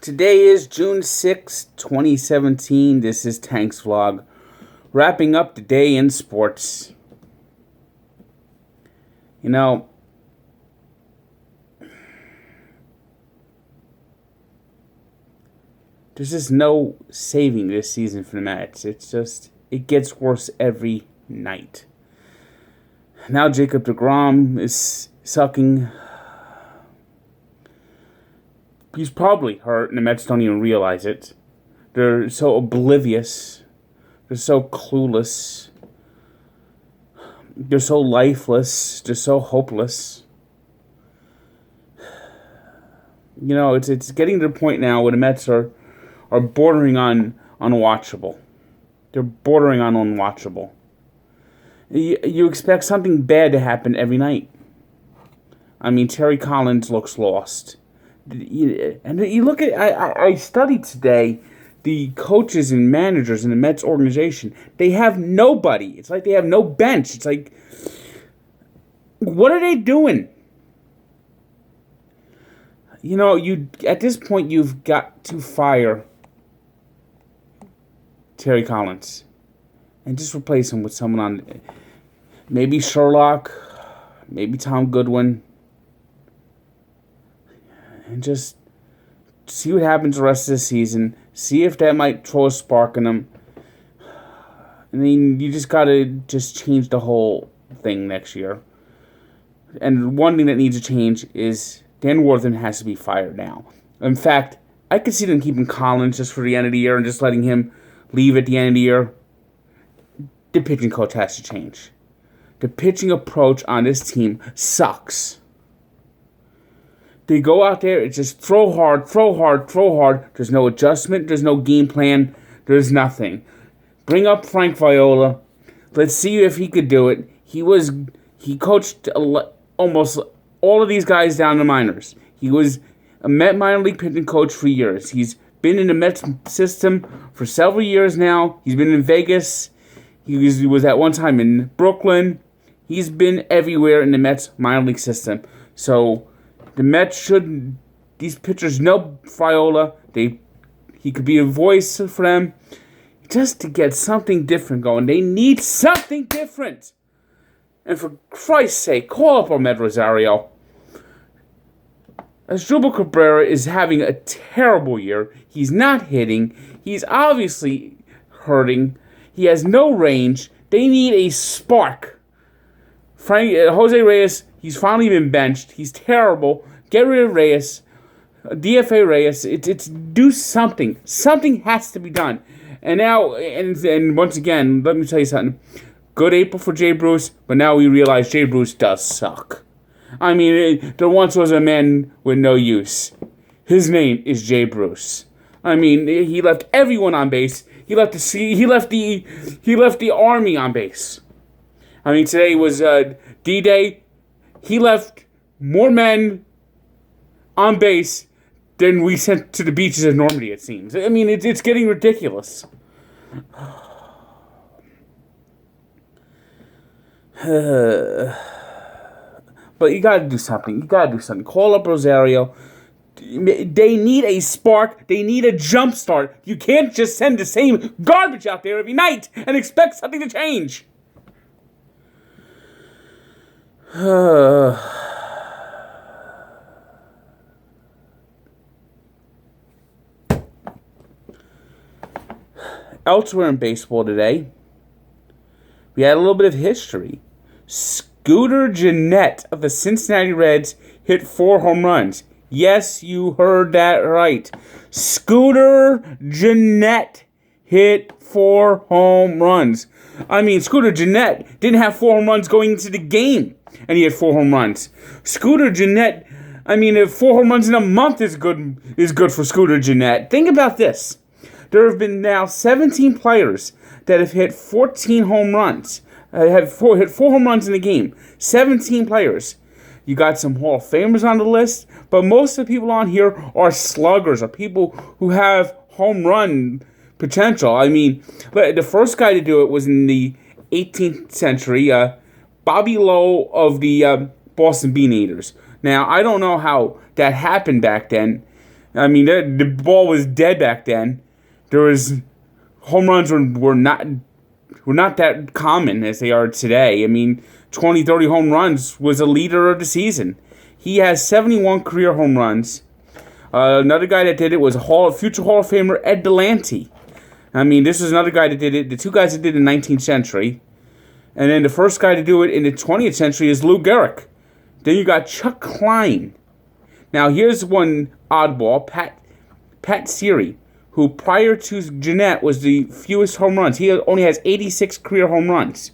Today is June 6th, 2017. This is Tank's Vlog. Wrapping up the day in sports. You know, there's just no saving this season for the Mets. It gets worse every night. Now Jacob deGrom is sucking. He's probably hurt, and the Mets don't even realize it. They're so oblivious. They're so clueless. They're so lifeless. They're so hopeless. You know, it's getting to the point now where the Mets are bordering on unwatchable. They're bordering on unwatchable. You expect something bad to happen every night. I mean, Terry Collins looks lost. And you look at, I studied today the coaches and managers in the Mets organization. They have nobody. It's like they have no bench. It's like, what are they doing? You know, at this point, you've got to fire Terry Collins and just replace him with someone on, maybe Sherlock, maybe Tom Goodwin. And just see what happens the rest of the season. See if that might throw a spark in them. I mean, you just got to just change the whole thing next year. And one thing that needs to change is Dan Wortham has to be fired now. In fact, I could see them keeping Collins just for the end of the year and just letting him leave at the end of the year. The pitching coach has to change. The pitching approach on this team sucks. They go out there, it's just throw hard, throw hard, throw hard. There's no adjustment, there's no game plan, there's nothing. Bring up Frank Viola. Let's see if he could do it. He coached almost all of these guys down in the minors. He was a Met minor league pitching coach for years. He's been in the Mets system for several years now. He's been in Vegas. He was at one time in Brooklyn. He's been everywhere in the Mets minor league system. So the Mets these pitchers know Viola. He could be a voice for them. Just to get something different going. They need something different. And for Christ's sake, call up Ahmed Rosario. Asdrubal Cabrera is having a terrible year. He's not hitting. He's obviously hurting. He has no range. They need a spark. Jose Reyes, he's finally been benched. He's terrible. Get rid of Reyes. DFA Reyes. It's do something. Something has to be done. And now, and once again, let me tell you something. Good April for Jay Bruce, but now we realize Jay Bruce does suck. I mean, there once was a man with no use. His name is Jay Bruce. I mean, he left everyone on base. He left the army on base. I mean, today was D-Day. He left more men on base than we sent to the beaches of Normandy, it seems. I mean, it's getting ridiculous. But you gotta do something. Call up Rosario. They need a spark. They need a jump start. You can't just send the same garbage out there every night and expect something to change. Elsewhere in baseball today, we had a little bit of history. Scooter Gennett of the Cincinnati Reds hit 4 home runs. Yes, you heard that right. Scooter Gennett hit 4 home runs. I mean, Scooter Gennett didn't have 4 home runs going into the game, and he had 4 home runs. Scooter Gennett, I mean, if 4 home runs in a month is good for Scooter Gennett. Think about this. There have been now 17 players that have hit 14 home runs. Hit 4 home runs in a game. 17 players. You got some Hall of Famers on the list, but most of the people on here are sluggers, or people who have home run potential. I mean, the first guy to do it was in the 18th century, Bobby Lowe of the Boston Bean Eaters. Now, I don't know how that happened back then, I mean, the ball was dead back then. There was home runs were not that common as they are today. I mean, 20, 30 home runs was a leader of the season. He has 71 career home runs. Another guy that did it was future Hall of Famer Ed Delante. I mean, this is another guy that did it. The two guys that did it in the 19th century. And then the first guy to do it in the 20th century is Lou Gehrig. Then you got Chuck Klein. Now, here's one oddball, Pat Siri, who prior to Jeanette was the fewest home runs. He only has 86 career home runs.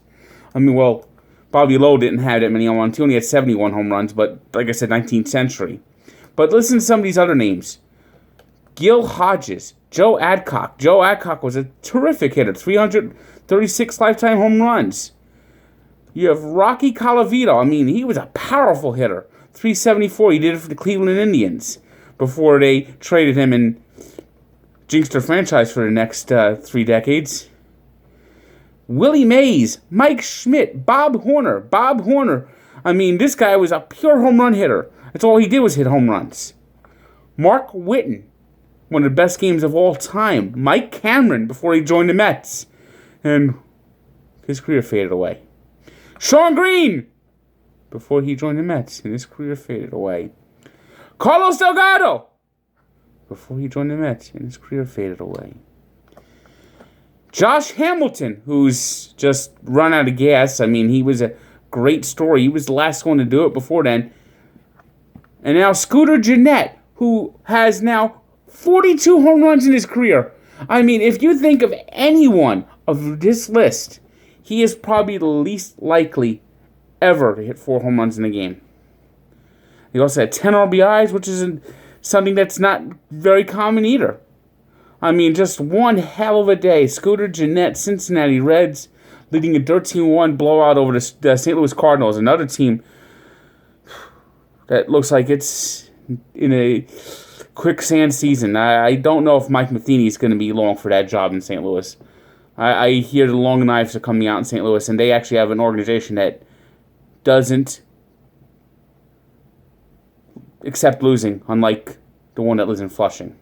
I mean, well, Bobby Lowe didn't have that many home runs. He only had 71 home runs, but like I said, 19th century. But listen to some of these other names. Gil Hodges, Joe Adcock. Joe Adcock was a terrific hitter, 336 lifetime home runs. You have Rocky Colavito. I mean, he was a powerful hitter, 374. He did it for the Cleveland Indians before they traded him and jinxed their franchise for the next 3 decades. Willie Mays, Mike Schmidt, Bob Horner. I mean, this guy was a pure home run hitter. That's all he did was hit home runs. Mark Whiten, one of the best games of all time. Mike Cameron before he joined the Mets. And his career faded away. Shawn Green before he joined the Mets. And his career faded away. Carlos Delgado before he joined the Mets. And his career faded away. Josh Hamilton, who's just run out of gas. I mean, he was a great story. He was the last one to do it before then. And now Scooter Gennett, who has now 42 home runs in his career. I mean, if you think of anyone of this list, he is probably the least likely ever to hit 4 home runs in a game. He also had 10 RBIs, which is something that's not very common either. I mean, just one hell of a day. Scooter Gennett, Cincinnati Reds, leading a 13-1 blowout over the St. Louis Cardinals, another team that looks like it's in a quicksand season. I don't know if Mike Matheny is going to be long for that job in St. Louis. I hear the long knives are coming out in St. Louis, and they actually have an organization that doesn't accept losing, unlike the one that lives in Flushing.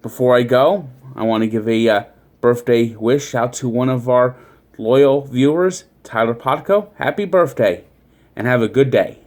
Before I go, I want to give a birthday wish out to one of our loyal viewers, Tyler Potko. Happy birthday, and have a good day.